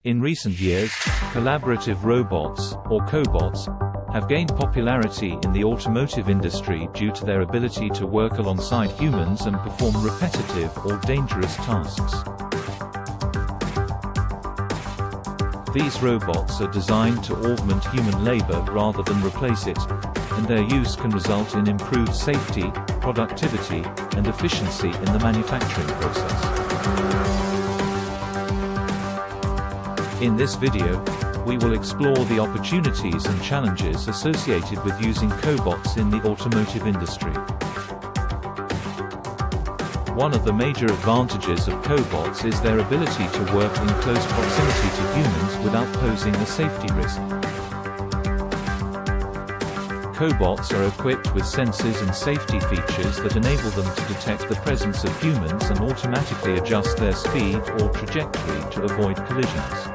In recent years, collaborative robots, or cobots, have gained popularity in the automotive industry due to their ability to work alongside humans and perform repetitive or dangerous tasks. These robots are designed to augment human labor rather than replace it, and their use can result in improved safety, productivity, and efficiency in the manufacturing process. In this video, we will explore the opportunities and challenges associated with using cobots in the automotive industry. One of the major advantages of cobots is their ability to work in close proximity to humans without posing a safety risk. Cobots are equipped with sensors and safety features that enable them to detect the presence of humans and automatically adjust their speed or trajectory to avoid collisions.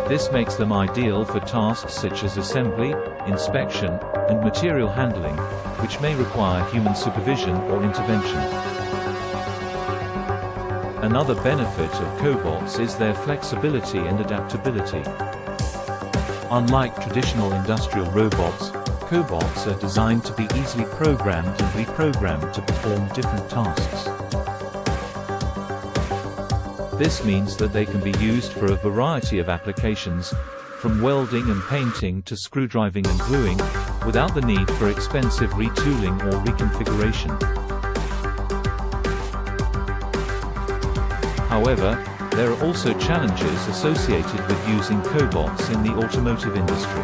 This makes them ideal for tasks such as assembly, inspection, and material handling, which may require human supervision or intervention. Another benefit of cobots is their flexibility and adaptability. Unlike traditional industrial robots, cobots are designed to be easily programmed and reprogrammed to perform different tasks. This means that they can be used for a variety of applications, from welding and painting to screwdriving and gluing, without the need for expensive retooling or reconfiguration. However, there are also challenges associated with using cobots in the automotive industry.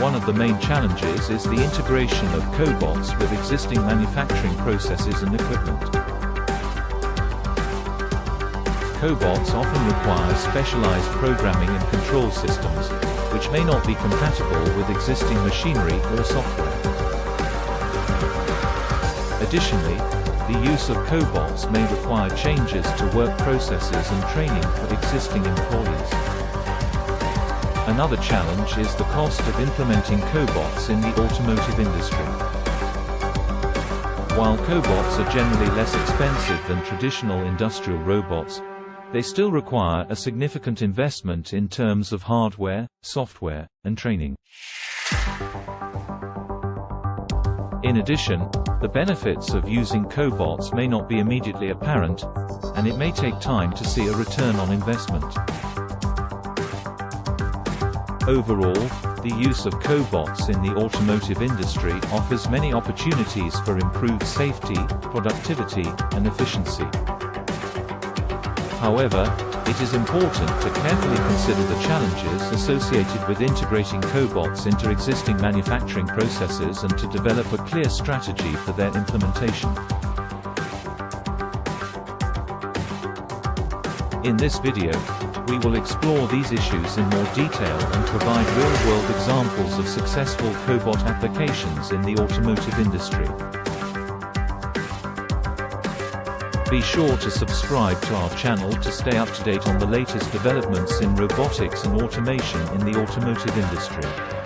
One of the main challenges is the integration of cobots with existing manufacturing processes and equipment. Cobots often require specialized programming and control systems, which may not be compatible with existing machinery or software. Additionally, the use of cobots may require changes to work processes and training for existing employees. Another challenge is the cost of implementing cobots in the automotive industry. While cobots are generally less expensive than traditional industrial robots, they still require a significant investment in terms of hardware, software, and training. In addition, the benefits of using cobots may not be immediately apparent, and it may take time to see a return on investment. Overall, the use of cobots in the automotive industry offers many opportunities for improved safety, productivity, and efficiency. However, it is important to carefully consider the challenges associated with integrating cobots into existing manufacturing processes and to develop a clear strategy for their implementation. In this video, we will explore these issues in more detail and provide real-world examples of successful cobot applications in the automotive industry. Be sure to subscribe to our channel to stay up to date on the latest developments in robotics and automation in the automotive industry.